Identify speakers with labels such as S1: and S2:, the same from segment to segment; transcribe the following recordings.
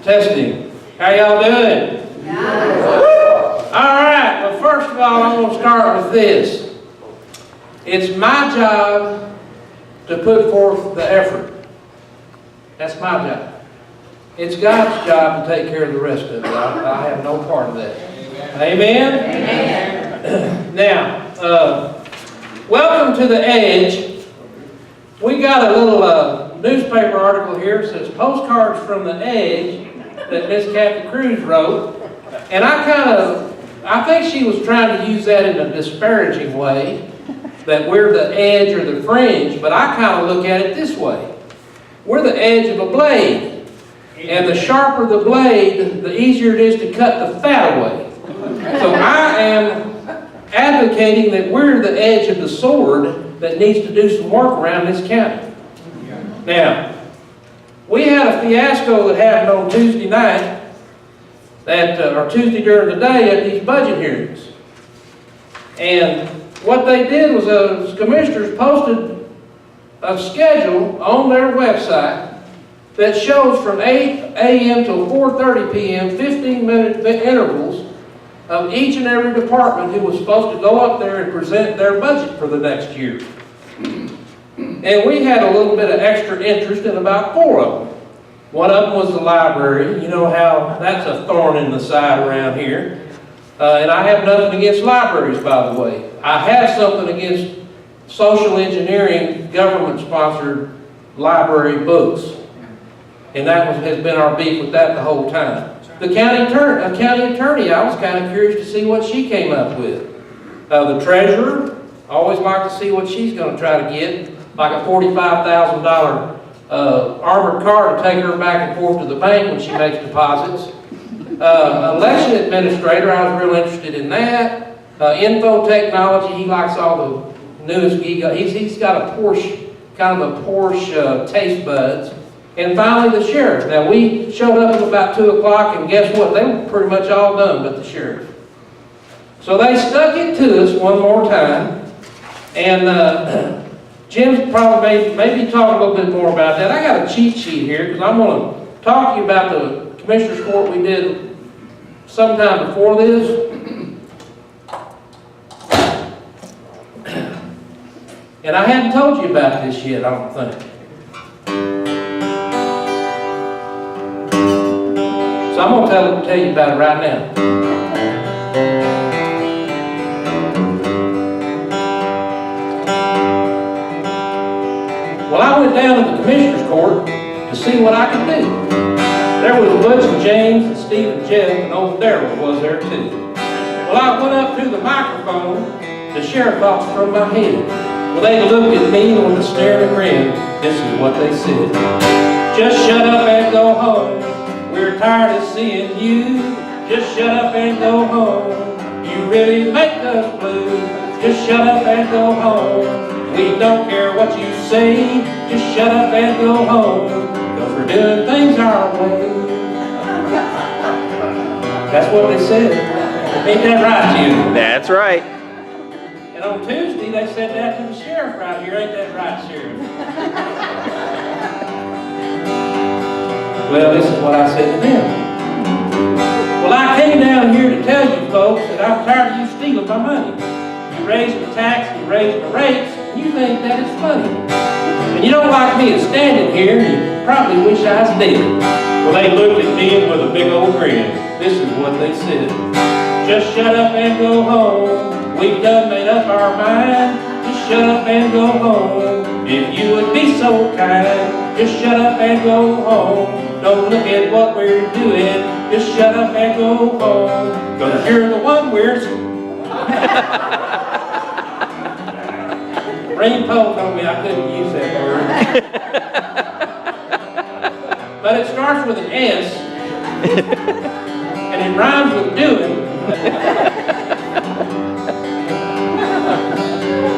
S1: Testing. How y'all doing? Yeah. All right. Well, first of all, I'm going to start with this. It's my job to put forth the effort. That's my job. It's God's job to take care of the rest of it. I have no part of that. Amen? Amen. Now, welcome to the Edge. We got a little newspaper article here that says Postcards from the Edge that Miss Kathy Cruz wrote. And I think she was trying to use that in a disparaging way, that we're the edge or the fringe, but I kind of look at it this way. We're the edge of a blade, and the sharper the blade, the easier it is to cut the fat away. So I am advocating that we're the edge of the sword that needs to do some work around this county. Now, we had a fiasco that happened on Tuesday night, or Tuesday during the day at these budget hearings. And what they did was the commissioners posted a schedule on their website that shows from 8 a.m. till 4:30 p.m. 15-minute intervals of each and every department who was supposed to go up there and present their budget for the next year. And we had a little bit of extra interest in about 4 of them. One of them was the library. You know how that's a thorn in the side around here. And I have nothing against libraries, by the way. I have something against social engineering, government-sponsored library books. And that has been our beef with that the whole time. The county attorney, I was kind of curious to see what she came up with. The treasurer, I always like to see what she's going to try to get, like a $45,000 armored car to take her back and forth to the bank when she makes deposits. Election administrator, I was real interested in that. Info technology, he likes all the newest. He's got a Porsche, kind of a Porsche taste buds. And finally, the sheriff. Now, we showed up at about 2 o'clock, and guess what? They were pretty much all done but the sheriff. So they stuck it to us one more time. And Jim's probably maybe talk a little bit more about that. I got a cheat sheet here because I'm going to talk to you about the Commissioner's Court we did sometime before this. And I hadn't told you about this yet, I don't think. So I'm going to tell you about it right now. Well, I went down to the Commissioner's Court to see what I could do. There was Butch and James and Steve and Jeff and old Darrell was there too. Well, I went up to the microphone, the sheriff office from my head. Well, they looked at me with a stare and a grin. This is what they said. Just shut up and go home. We're tired of seeing you. Just shut up and go home. You really make us blue. Just shut up and go home. We don't care what you say. Just shut up and go home. Cause we're doing things our way. That's what they said. Ain't that right, Jim?
S2: That's right.
S1: And on Tuesday, they said that to the sheriff right here. Ain't that right, Sheriff? Well, this is what I said to them. Well, I came down here to tell you folks that I'm tired of you stealing my money. You raise the tax, you raise the rates, and you think that is funny. And you don't like me standing here, and you probably wish I was dead. Well, they looked at me with a big old grin. This is what they said. Just shut up and go home. We've done made up our mind. Just shut up and go home. If you would be so kind, just shut up and go home. Don't look at what we're doing. Just shut up and go home. Cause you're the one we're... Rain Poe told me I couldn't use that word. But it starts with an S. And it rhymes with doing.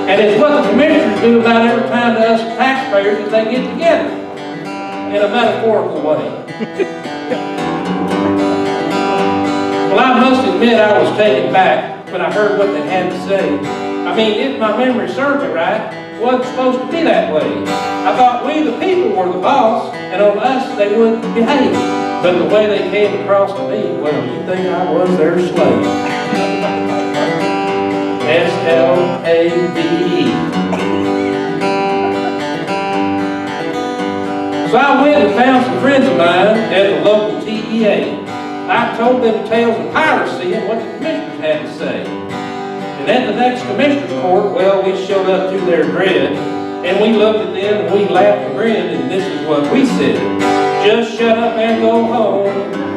S1: And it's what the commissioners do about every time to us taxpayers as they get together. In a metaphorical way. Well, I must admit I was taken back when I heard what they had to say. I mean, if my memory serves me right, it wasn't supposed to be that way. I thought we the people were the boss, and on us they wouldn't behave. But the way they came across to me, well, you think I was their slave. S-L-A-V-E. So I went and found some friends of mine at the local TEA. I told them tales of piracy and what the commissioners had to say. And at the next commissioner's court, well, we showed up to their dread, and we looked at them and we laughed and grinned, and this is what we said. Just shut up and go home.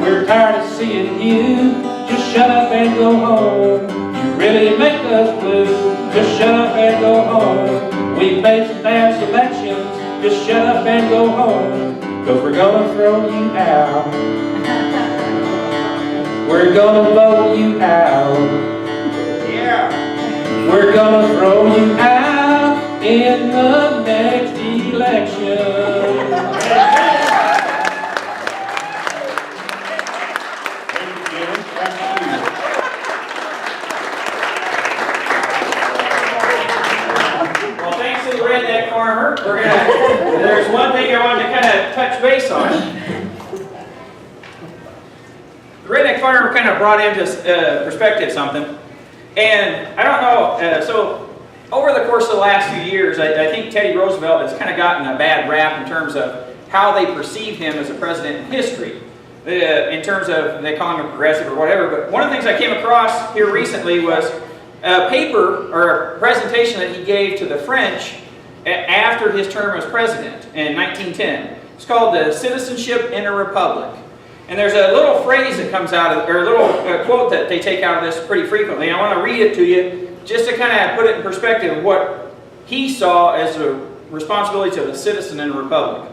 S1: We're tired of seeing you. Just shut up and go home. You really make us blue. Just shut up and go home. We've made some bad selections. Just shut up and go home. 'Cause we're gonna throw you out. We're gonna vote you out. Yeah. We're gonna throw you out in the next election.
S2: Well, thanks to the redneck farmer. There's one thing I wanted to kind of touch base on. The redneck farmer kind of brought into perspective something. And I don't know, so over the course of the last few years, I think Teddy Roosevelt has kind of gotten a bad rap in terms of how they perceive him as a president in history. In terms of, they call him a progressive or whatever, but one of the things I came across here recently was a paper or a presentation that he gave to the French after his term as president in 1910. It's called the Citizenship in a Republic. And there's a little phrase that comes out of, or a little quote that they take out of this pretty frequently. I want to read it to you just to kind of put it in perspective of what he saw as a responsibility of a citizen in a republic.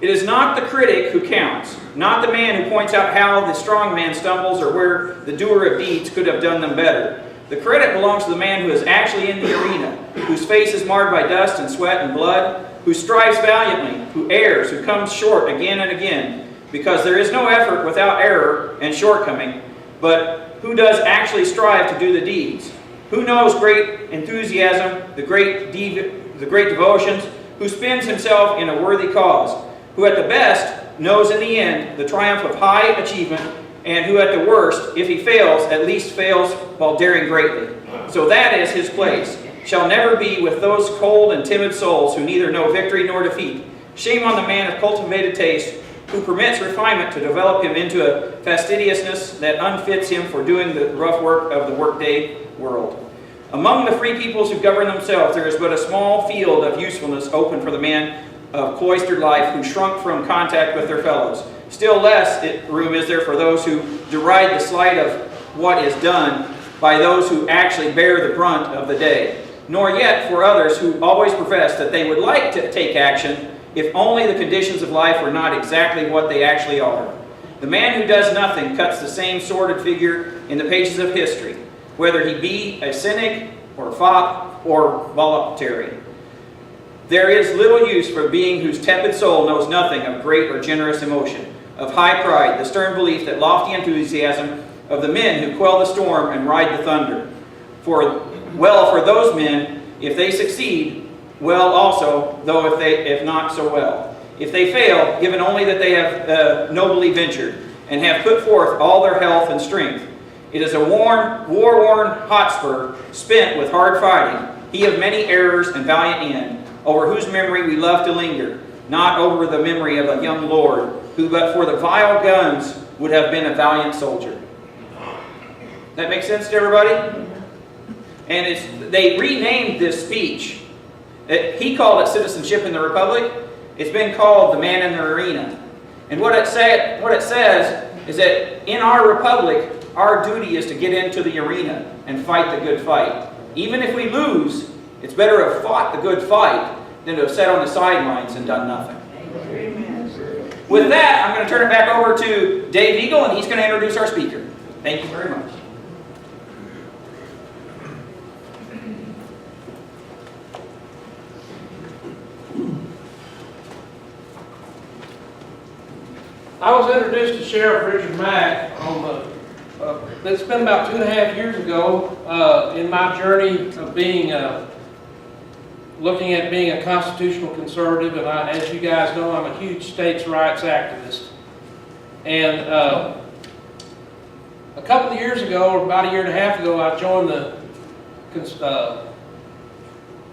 S2: It is not the critic who counts, not the man who points out how the strong man stumbles or where the doer of deeds could have done them better. The credit belongs to the man who is actually in the arena, whose face is marred by dust and sweat and blood, who strives valiantly, who errs, who comes short again and again, because there is no effort without error and shortcoming, but who does actually strive to do the deeds, who knows great enthusiasm, the great devotions, who spends himself in a worthy cause, who at the best knows in the end the triumph of high achievement, and who at the worst, if he fails, at least fails while daring greatly. So that is his place, shall never be with those cold and timid souls who neither know victory nor defeat. Shame on the man of cultivated taste, who permits refinement to develop him into a fastidiousness that unfits him for doing the rough work of the workday world. Among the free peoples who govern themselves, there is but a small field of usefulness open for the man of cloistered life who shrunk from contact with their fellows. Still less room is there for those who deride the slight of what is done by those who actually bear the brunt of the day, nor yet for others who always profess that they would like to take action if only the conditions of life were not exactly what they actually are. The man who does nothing cuts the same sordid figure in the pages of history, whether he be a cynic or fop or voluntary. There is little use for a being whose tepid soul knows nothing of great or generous emotion, of high pride, the stern belief, that lofty enthusiasm of the men who quell the storm and ride the thunder. For those men, if they succeed, well also, though if not so well. If they fail, given only that they have nobly ventured, and have put forth all their health and strength. It is a war-worn Hotspur, spent with hard fighting, he of many errors and valiant end, over whose memory we love to linger, not over the memory of a young lord, who but for the vile guns would have been a valiant soldier. That makes sense to everybody? And they renamed this speech. He called it Citizenship in the Republic. It's been called The Man in the Arena. And what it says is that in our republic, our duty is to get into the arena and fight the good fight. Even if we lose, it's better to have fought the good fight than to have sat on the sidelines and done nothing. Amen. With that, I'm going to turn it back over to Dave Eagle, and he's going to introduce our speaker. Thank you very much.
S1: I was introduced to Sheriff Richard Mack on it's been about 2.5 years ago in my journey of being looking at being a constitutional conservative, and as you guys know, I'm a huge states' rights activist. And a couple of years ago, or about a year and a half ago, I joined the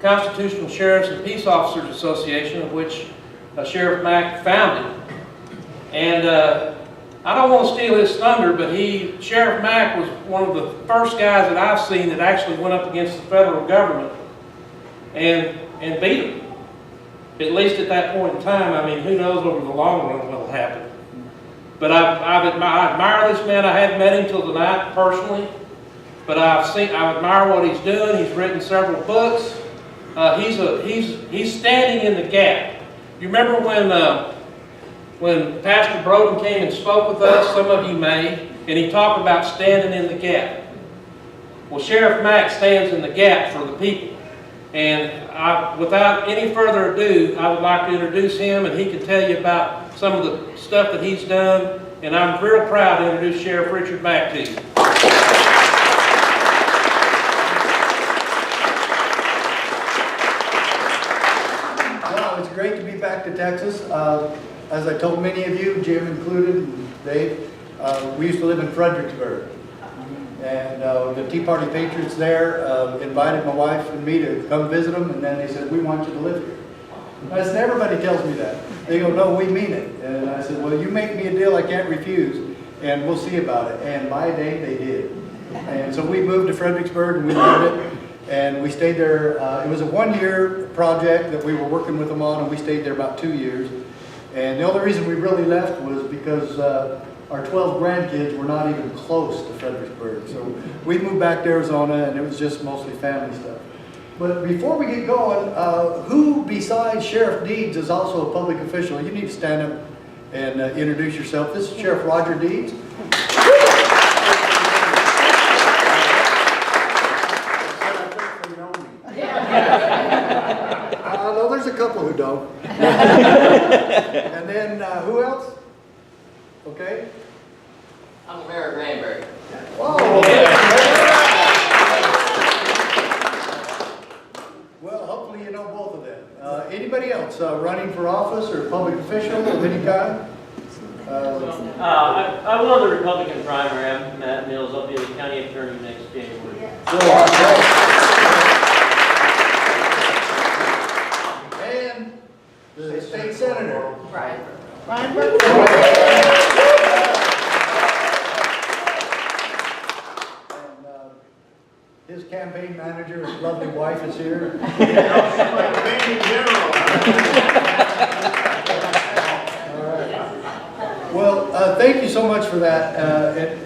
S1: Constitutional Sheriffs and Peace Officers Association, of which Sheriff Mack founded. And I don't want to steal his thunder, but Sheriff Mack was one of the first guys that I've seen that actually went up against the federal government and beat them. At least at that point in time. I mean, who knows over the long run what will happen. But I admire this man. I hadn't met him till tonight personally, but I admire what he's doing. He's written several books. He's standing in the gap. You remember when Pastor Broden came and spoke with us? Some of you may, and he talked about standing in the gap. Well, Sheriff Mack stands in the gap for the people. And without any further ado, I would like to introduce him, and he can tell you about some of the stuff that he's done. And I'm real proud to introduce Sheriff Richard Mack to you.
S3: Well, it's great to be back to Texas. As I told many of you, Jim included, and Dave, we used to live in Fredericksburg. And the Tea Party Patriots there invited my wife and me to come visit them, and then they said, "We want you to live here." I said, "Everybody tells me that." They go, "No, we mean it." And I said, "Well, you make me a deal I can't refuse, and we'll see about it." And by day, they did. And so we moved to Fredericksburg, and we loved it. And we stayed there. It was a one-year project that we were working with them on, and we stayed there about 2 years. And the only reason we really left was because our 12 grandkids were not even close to Fredericksburg. So we moved back to Arizona, and it was just mostly family stuff. But before we get going, who besides Sheriff Deeds is also a public official? You need to stand up and introduce yourself. This is Sheriff Roger Deeds. No, there's a couple who don't. And then who else? Okay.
S4: I'm Mayor Granberry.
S3: Whoa. Well, hopefully you know both of them. Anybody else running for office or public official of any kind?
S4: I won the Republican primary. I'm Matt Mills. I'll be the county attorney next January.
S3: And the state senator.
S5: Right.
S3: His campaign manager, his lovely wife is here. Well, thank you so much for that,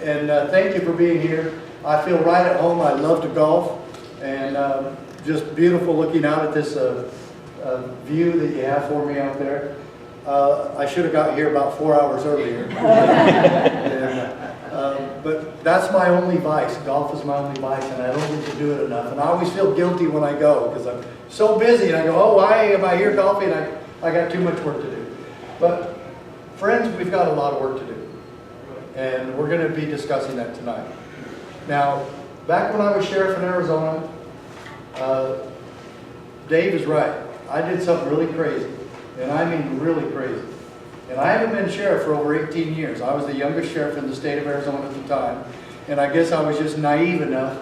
S3: and thank you for being here. I feel right at home. I love to golf, and just beautiful looking out at this view that you have for me out there. I should have got here about 4 hours earlier. But that's my only vice. Golf is my only vice, and I don't get to do it enough. And I always feel guilty when I go because I'm so busy, and I go, "Oh, why am I here golfing? I got too much work to do." But friends, we've got a lot of work to do, and we're going to be discussing that tonight. Now, back when I was sheriff in Arizona, Dave is right. I did something really crazy, and I mean really crazy. And I haven't been sheriff for over 18 years. I was the youngest sheriff in the state of Arizona at the time, and I guess I was just naive enough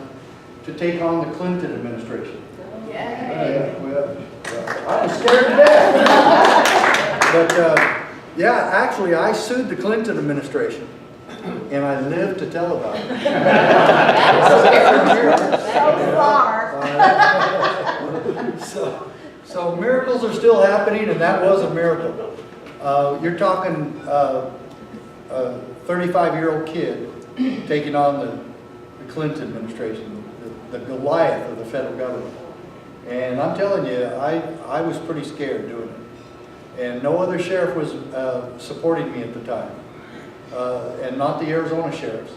S3: to take on the Clinton administration. Well, I was scared to death. But yeah, actually, I sued the Clinton administration, and I lived to tell about it. So miracles are still happening, and that was a miracle. You're talking a 35-year-old kid taking on the Clinton administration, the Goliath of the federal government. And I'm telling you, I was pretty scared doing it. And no other sheriff was supporting me at the time, and not the Arizona sheriffs.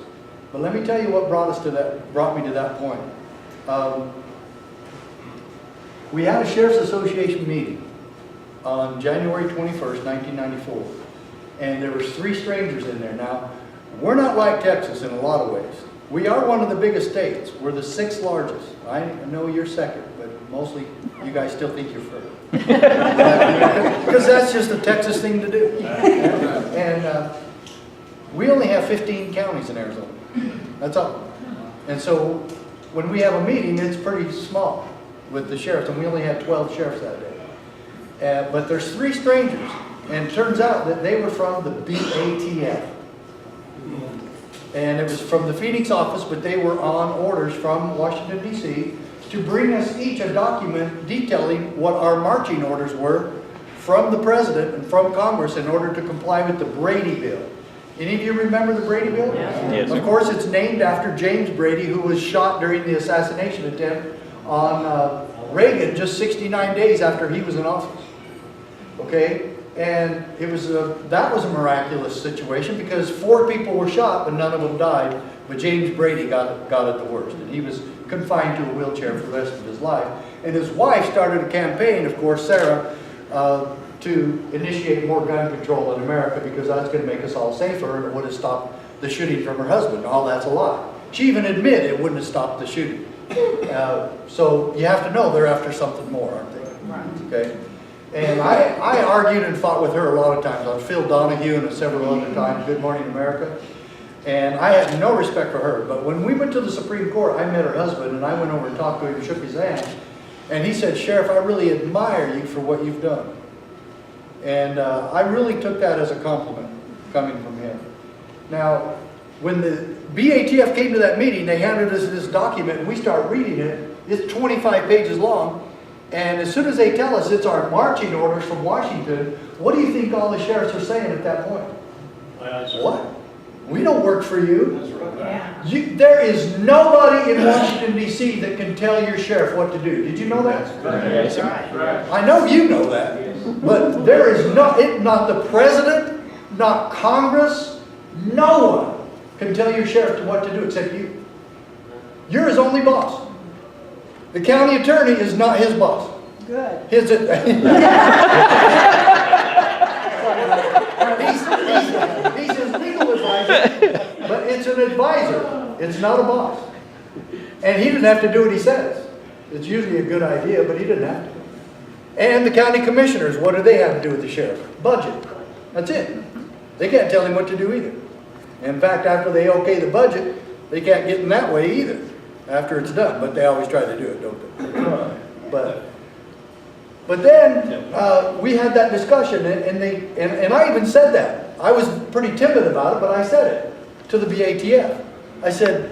S3: But let me tell you what brought me to that point. We had a Sheriff's Association meeting on January 21st, 1994. And there was 3 strangers in there. Now, we're not like Texas in a lot of ways. We are one of the biggest states. We're the 6th largest. I know you're second, but mostly you guys still think you're first. Because that's just a Texas thing to do. And We only have 15 counties in Arizona. That's all. And so when we have a meeting, it's pretty small with the sheriffs, and we only had 12 sheriffs that day. But there's 3 strangers, and it turns out that they were from the BATF. And it was from the Phoenix office, but they were on orders from Washington, D.C. to bring us each a document detailing what our marching orders were from the President and from Congress in order to comply with the Brady Bill. Any of you remember the Brady Bill?
S2: Yes.
S3: Of course, it's named after James Brady, who was shot during the assassination attempt on Reagan just 69 days after he was in office. Okay? And it was that was a miraculous situation because 4 people were shot, but none of them died. But James Brady got it the worst, and he was confined to a wheelchair for the rest of his life. And his wife started a campaign, of course, Sarah, to initiate more gun control in America because that's going to make us all safer, and it would have stopped the shooting from her husband. All that's a lie. She even admitted it wouldn't have stopped the shooting. So you have to know they're after something more, aren't they? Right. Okay. And I argued and fought with her a lot of times on Phil Donahue and several other times, Good Morning America. And I had no respect for her. But when we went to the Supreme Court, I met her husband, and I went over and talked to him and shook his hand. And he said, "Sheriff, I really admire you for what you've done." And I really took that as a compliment coming from him. Now, when the BATF came to that meeting, they handed us this document, and we start reading it. It's 25 pages long. And as soon as they tell us it's our marching orders from Washington, what do you think all the sheriffs are saying at that point? What? We don't work for you. There is nobody in Washington, D.C. that can tell your sheriff what to do. Did you know that?
S2: Yes, sir.
S3: I know you know that. But there is not the president, not Congress, no one can tell your sheriff what to do except you. You're his only boss. The county attorney is not his boss.
S5: Good.
S3: He's his legal advisor, but it's an advisor. It's not a boss. And he didn't have to do what he says. It's usually a good idea, but he didn't have to. And the county commissioners, what do they have to do with the sheriff? Budget. That's it. They can't tell him what to do either. In fact, after they okay the budget, they can't get in that way either after it's done. But they always try to do it, don't they? But then we had that discussion, and I even said that. I was pretty timid about it, but I said it to the BATF. I said,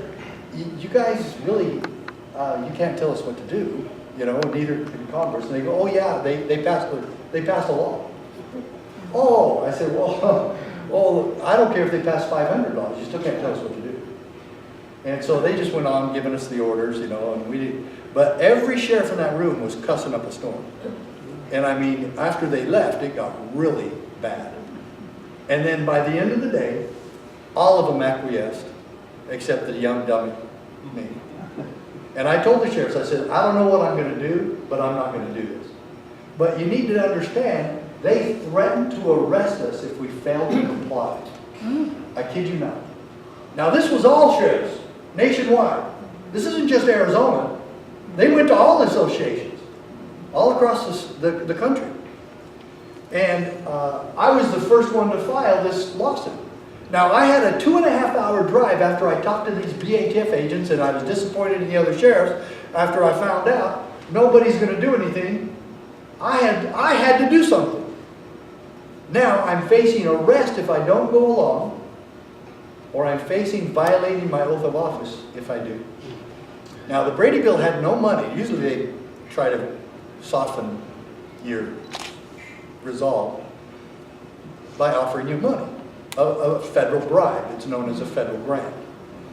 S3: "You guys really, you can't tell us what to do, you know, neither can Congress." And they go, "Oh yeah, they passed a law." Oh, I said, well, I don't care if they pass $500. You still can't tell us what to do. And so they just went on giving us the orders, you know, and but every sheriff in that room was cussing up a storm. And I mean, after they left, it got really bad. And then by the end of the day, all of them acquiesced, except the young dummy, me. And I told the sheriffs, I said, "I don't know what I'm going to do, but I'm not going to do this. But you need to understand, they threatened to arrest us if we failed to comply." I kid you not. Now this was all sheriffs, nationwide. This isn't just Arizona. They went to all associations, all across the country. And I was the first one to file this lawsuit. Now I had a 2.5-hour drive after I talked to these BATF agents, and I was disappointed in the other sheriffs after I found out nobody's going to do anything. I had to do something. Now I'm facing arrest if I don't go along, or I'm facing violating my oath of office if I do. Now the Brady Bill had no money. Usually they try to soften your resolve by offering you money, a federal bribe. It's known as a federal grant.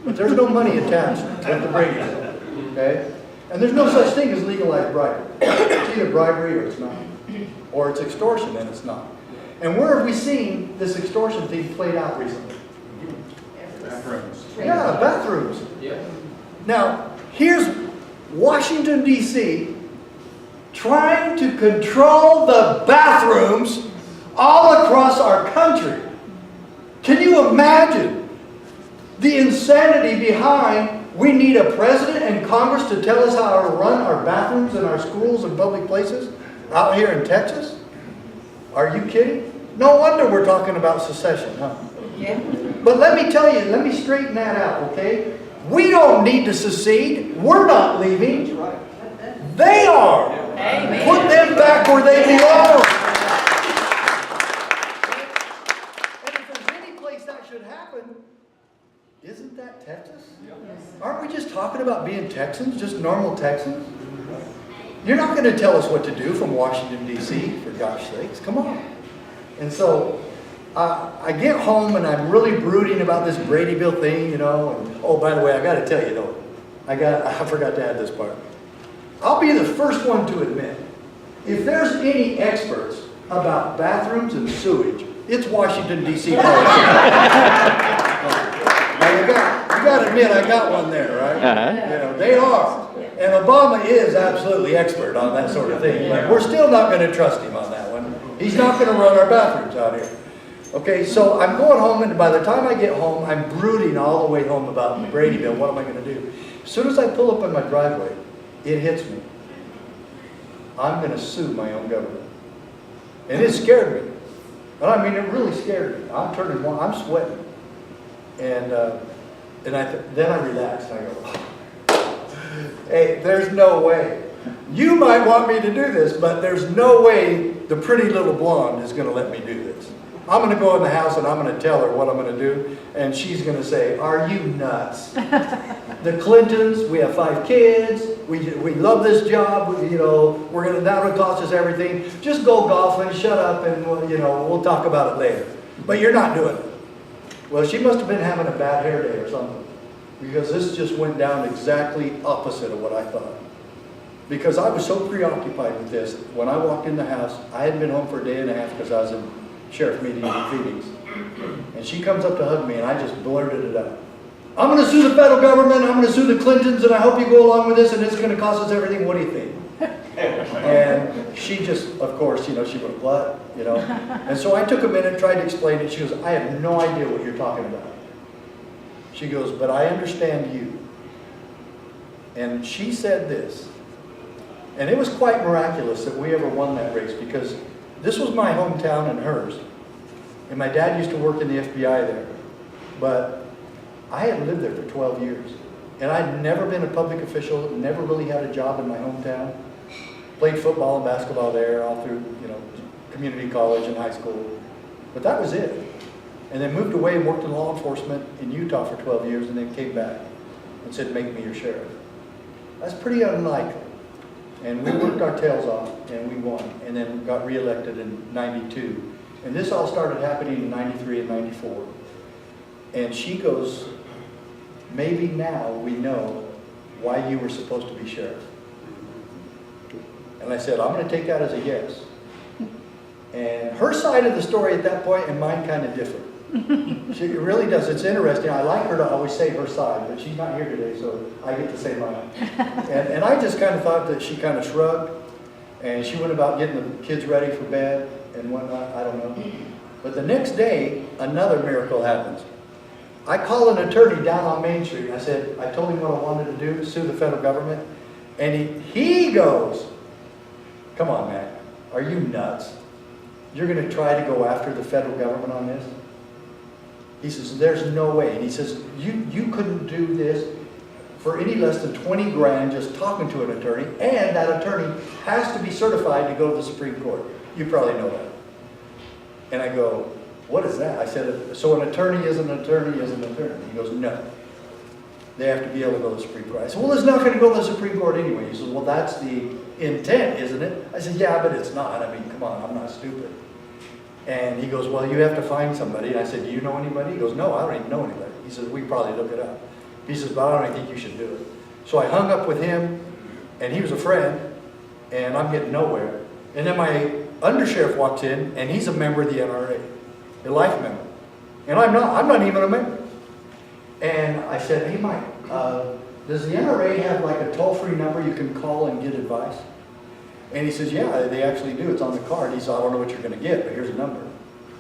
S3: But there's no money attached with the Brady Bill, okay? And there's no such thing as legalized bribery. It's either bribery or it's not. Or it's extortion and it's not. And where have we seen this extortion thing played out recently?
S2: Bathrooms.
S3: Yeah, bathrooms. Yeah. Now, here's Washington, D.C. trying to control the bathrooms all across our country. Can you imagine the insanity behind we need a president and Congress to tell us how to run our bathrooms in our schools and public places out here in Texas? Are you kidding? No wonder we're talking about secession, huh?
S5: Yeah.
S3: But let me tell you, let me straighten that out, okay? We don't need to secede. We're not leaving. They are.
S5: Amen.
S3: Put them back where they belong. And if there's any place that should happen, isn't that Texas? Aren't we just talking about being Texans, just normal Texans? You're not going to tell us what to do from Washington, D.C., for gosh sakes. Come on. And so I get home and I'm really brooding about this Brady Bill thing, you know. And, oh, by the way, I got to tell you, though, I forgot to add this part. I'll be the first one to admit, if there's any experts about bathrooms and sewage, it's Washington, D.C. politicians. Now, you got to admit, I got one there, right? You know, they are. And Obama is absolutely expert on that sort of thing. But we're still not going to trust him on that one. He's not going to run our bathrooms out here. Okay, so I'm going home, and by the time I get home, I'm brooding all the way home about the Brady Bill. What am I going to do? As soon as I pull up in my driveway, it hits me. I'm going to sue my own government. And it scared me. And I mean, it really scared me. I'm turning one, I'm sweating. And then I relaxed and I go, hey, there's no way. You might want me to do this, but there's no way the pretty little blonde is going to let me do this. I'm going to go in the house and I'm going to tell her what I'm going to do, and she's going to say, are you nuts? The Clintons, we have 5 kids, we love this job, we're going to, that would cost us everything. Just go golfing, shut up, and we'll talk about it later. But you're not doing it. Well, she must have been having a bad hair day or something, because this just went down exactly opposite of what I thought. Because I was so preoccupied with this, when I walked in the house, I hadn't been home for a day and a half because I was in sheriff meeting in Phoenix. And she comes up to hug me and I just blurted it out. I'm going to sue the federal government, I'm going to sue the Clintons, and I hope you go along with this, and it's going to cost us everything. What do you think? And she just, of course, she went, what? And so I took a minute, tried to explain it. She goes, I have no idea what you're talking about. She goes, but I understand you. And she said this, and it was quite miraculous that we ever won that race, because this was my hometown and hers. And my dad used to work in the FBI there. But I had lived there for 12 years. And I'd never been a public official, never really had a job in my hometown. Played football and basketball there all through, community college and high school. But that was it. And then moved away and worked in law enforcement in Utah for 12 years, and then came back and said, make me your sheriff. That's pretty unlikely. And we worked our tails off, and we won. And then got reelected in '92. And this all started happening in '93 and '94. And she goes, maybe now we know why you were supposed to be sheriff. And I said, I'm going to take that as a yes. And her side of the story at that point and mine kind of differ. She really does. It's interesting. I like her to always say her side, but she's not here today, so I get to say mine. And I just kind of thought that she kind of shrugged, and she went about getting the kids ready for bed and whatnot. I don't know. But the next day, another miracle happens. I call an attorney down on Main Street. I said, I told him what I wanted to do, sue the federal government. And he goes, come on, Mack, are you nuts? You're going to try to go after the federal government on this? He says, there's no way. And he says, you couldn't do this for any less than 20 grand just talking to an attorney, and that attorney has to be certified to go to the Supreme Court. You probably know that. And I go, what is that? I said, so an attorney is an attorney is an attorney. He goes, no. They have to be able to go to the Supreme Court. I said, well, it's not going to go to the Supreme Court anyway. He says, well, that's the intent, isn't it? I said, yeah, but it's not. I mean, come on, I'm not stupid. And he goes, well, you have to find somebody. And I said, do you know anybody? He goes, no, I don't even know anybody. He says, we probably look it up. He says, but I don't think you should do it. So I hung up with him, and he was a friend, and I'm getting nowhere. And then my undersheriff walks in, and he's a member of the NRA, a life member. And I'm not even a member. And I said, hey, Mike, does the NRA have like a toll-free number you can call and get advice? And he says, yeah, they actually do. It's on the card. He said, I don't know what you're going to get, but here's a number.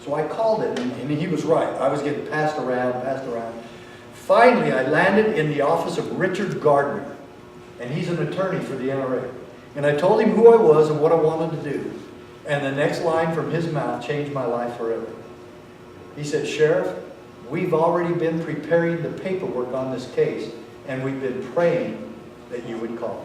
S3: So I called it, and he was right. I was getting passed around. Finally, I landed in the office of Richard Gardner, and he's an attorney for the NRA. And I told him who I was and what I wanted to do. And the next line from his mouth changed my life forever. He said, Sheriff, we've already been preparing the paperwork on this case, and we've been praying that you would call.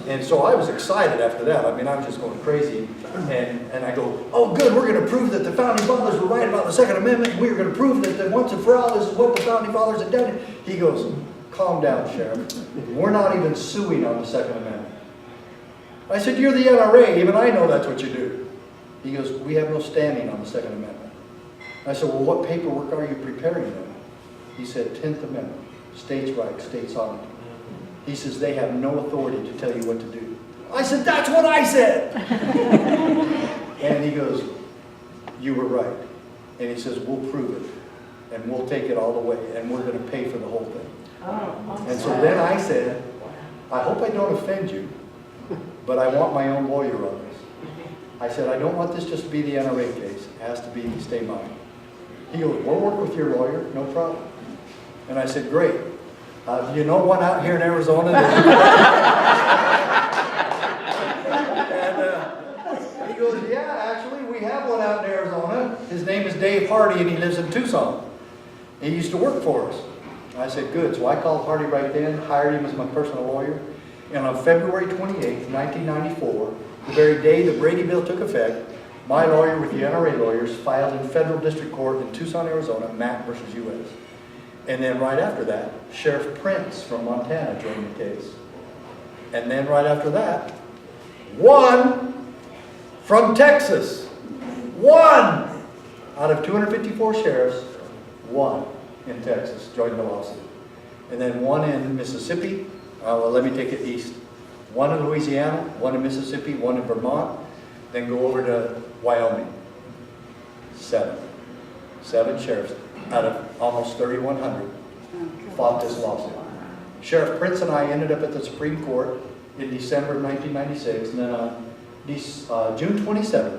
S3: And so I was excited after that. I mean, I was just going crazy. And I go, oh good, we're going to prove that the Founding Fathers were right about the Second Amendment. We're going to prove that once and for all, this is what the Founding Fathers had done. He goes, calm down, Sheriff. We're not even suing on the Second Amendment. I said, you're the NRA. Even I know that's what you do. He goes, we have no standing on the Second Amendment. I said, well, what paperwork are you preparing then? He said, 10th Amendment. States' rights, state sovereignty. He says, they have no authority to tell you what to do. I said, that's what I said! And he goes, you were right. And he says, we'll prove it. And we'll take it all the way. And we're going to pay for the whole thing. And so then I said, I hope I don't offend you, but I want my own lawyer on this. I said, I don't want this just to be the NRA case. It has to be stay mine. He goes, we'll work with your lawyer, no problem. And I said, great. You know one out here in Arizona? And he goes, yeah, actually, we have one out in Arizona. His name is Dave Hardy, and he lives in Tucson. He used to work for us. I said, good. So I called Hardy right then, hired him as my personal lawyer. And on February 28th, 1994, the very day the Brady Bill took effect, my lawyer with the NRA lawyers filed in federal district court in Tucson, Arizona, Mack versus U.S. And then right after that, Sheriff Prince from Montana joined the case. And then right after that, one from Texas. One out of 254 sheriffs, one in Texas joined the lawsuit. And then one in Mississippi. Well, let me take it east. One in Louisiana, one in Mississippi, one in Vermont. Then go over to Wyoming. Seven sheriffs out of almost 3,100 fought this lawsuit. Sheriff Prince and I ended up at the Supreme Court in December of 1996, and then on June 27,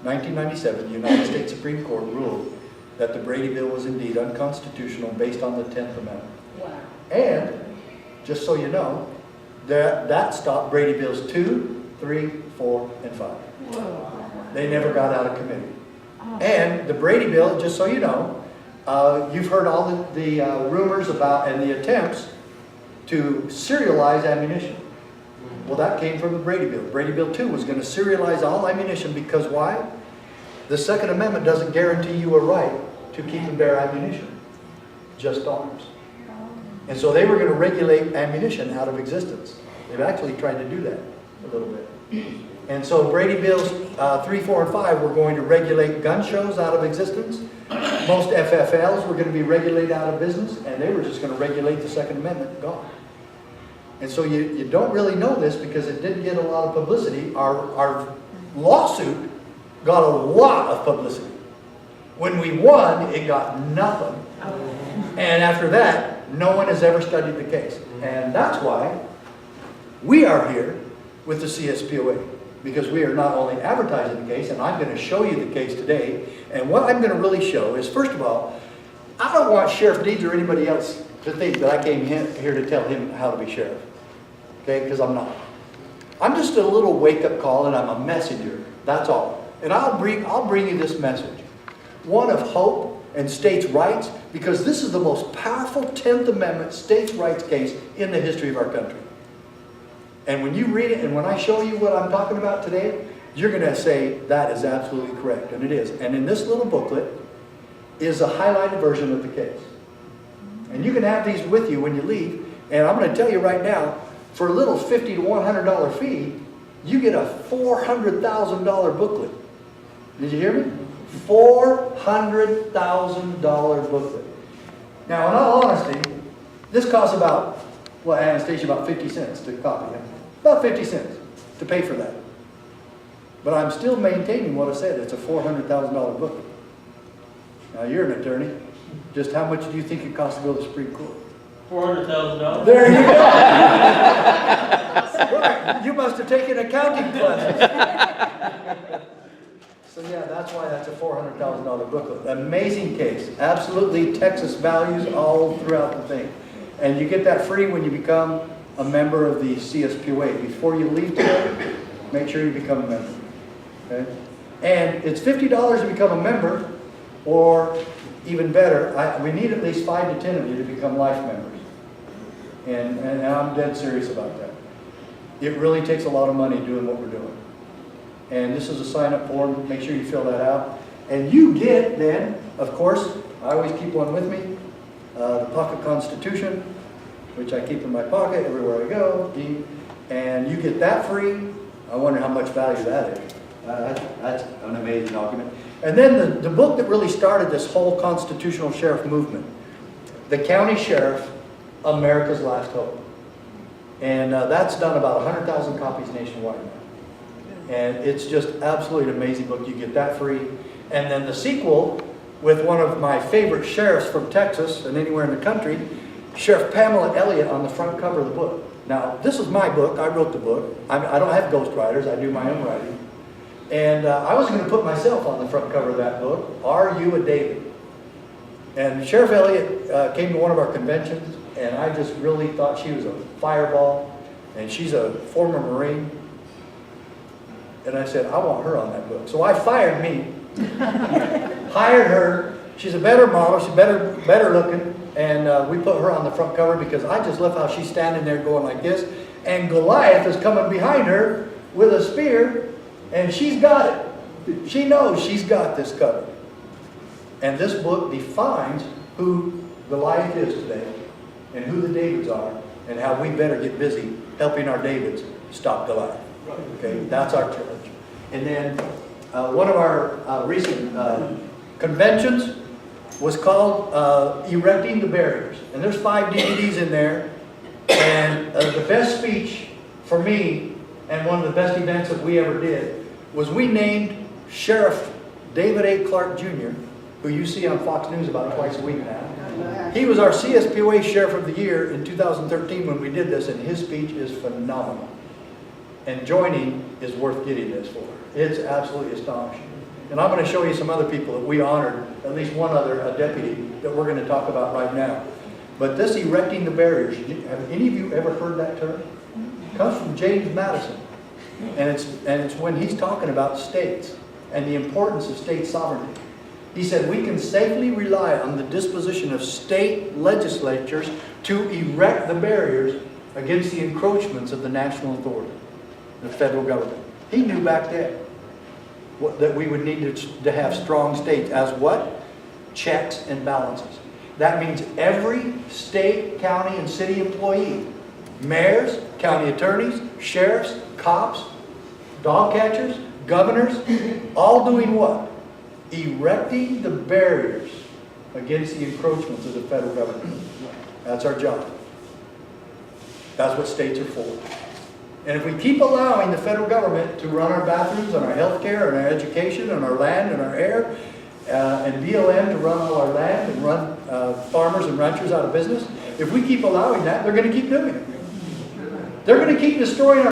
S3: 1997, the United States Supreme Court ruled that the Brady Bill was indeed unconstitutional based on the 10th Amendment.
S5: Wow.
S3: And, just so you know, that stopped Brady Bills 2, 3, 4, and 5.
S5: Whoa.
S3: They never got out of committee. And the Brady Bill, just so you know, you've heard all the rumors about and the attempts to serialize ammunition. Well, that came from the Brady Bill. Brady Bill 2 was going to serialize all ammunition because why? The Second Amendment doesn't guarantee you a right to keep and bear ammunition, just arms. And so they were going to regulate ammunition out of existence. They've actually tried to do that a little bit. And so Brady Bills 3, 4, and 5 were going to regulate gun shows out of existence. Most FFLs were going to be regulated out of business, and they were just going to regulate the Second Amendment, gone. And so you don't really know this because it didn't get a lot of publicity. Our lawsuit got a lot of publicity. When we won, it got nothing. And after that, no one has ever studied the case. And that's why we are here with the CSPOA. Because we are not only advertising the case, and I'm going to show you the case today. And what I'm going to really show is, first of all, I don't want Sheriff Deeds or anybody else to think that I came here to tell him how to be sheriff. Okay, because I'm not. I'm just a little wake-up call, and I'm a messenger. That's all. And I'll bring you this message. One of hope and states' rights, because this is the most powerful 10th Amendment states' rights case in the history of our country. And when you read it, and when I show you what I'm talking about today, you're going to say, that is absolutely correct. And it is. And in this little booklet is a highlighted version of the case. And you can have these with you when you leave. And I'm going to tell you right now, for a little $50 to $100 fee, you get a $400,000 booklet. Did you hear me? $400,000 booklet. Now, in all honesty, this costs about, well, Anastasia, about 50 cents to copy. About 50 cents to pay for that. But I'm still maintaining what I said. It's a $400,000 booklet. Now, you're an attorney. Just how much do you think it costs to go to the Supreme Court?
S4: $400,000.
S3: There you go. Well, you must have taken accounting classes. So yeah, that's why that's a $400,000 booklet. Amazing case. Absolutely Texas values all throughout the thing. And you get that free when you become a member of the CSPOA. Before you leave today, make sure you become a member. Okay? And it's $50 to become a member, or even better, we need at least 5 to 10 of you to become life members. And I'm dead serious about that. It really takes a lot of money doing what we're doing. And this is a sign-up form. Make sure you fill that out. And you get then, of course, I always keep one with me, the Pocket Constitution, which I keep in my pocket everywhere I go. And you get that free. I wonder how much value that is. That's an amazing document. And then the book that really started this whole constitutional sheriff movement, The County Sheriff, America's Last Hope. And that's done about 100,000 copies nationwide now. And it's just absolutely an amazing book. You get that free. And then the sequel with one of my favorite sheriffs from Texas and anywhere in the country, Sheriff Pamela Elliott, on the front cover of the book. Now, this is my book. I wrote the book. I don't have ghostwriters. I do my own writing. And I was going to put myself on the front cover of that book, Are You a David? And Sheriff Elliott came to one of our conventions, and I just really thought she was a fireball, and she's a former Marine. And I said, I want her on that book. So I fired me, hired her. She's a better model, she's better looking, and we put her on the front cover because I just love how she's standing there going like this, and Goliath is coming behind her with a spear, and she's got it. She knows she's got this covered. And this book defines who Goliath is today, and who the Davids are, and how we better get busy helping our Davids stop Goliath. Okay, that's our church. And then one of our recent conventions was called Erecting the Barriers. And there's 5 DVDs in there. And the best speech for me, and one of the best events that we ever did, was we named Sheriff David A. Clark Jr., who you see on Fox News about twice a week now. He was our CSPOA Sheriff of the Year in 2013 when we did this, and his speech is phenomenal. And joining is worth getting this for. It's absolutely astonishing. And I'm going to show you some other people that we honored, at least one other deputy that we're going to talk about right now. But this Erecting the Barriers, have any of you ever heard that term? It comes from James Madison. And it's when he's talking about states and the importance of state sovereignty. He said, we can safely rely on the disposition of state legislatures to erect the barriers against the encroachments of the national authority, the federal government. He knew back then that we would need to have strong states as what? Checks and balances. That means every state, county, and city employee, mayors, county attorneys, sheriffs, cops, dog catchers, governors, all doing what? Erecting the barriers against the encroachments of the federal government. That's our job. That's what states are for. And if we keep allowing the federal government to run our bathrooms and our health care and our education and our land and our air, and BLM to run all our land and run farmers and ranchers out of business, if we keep allowing that, they're going to keep doing it. They're going to keep destroying our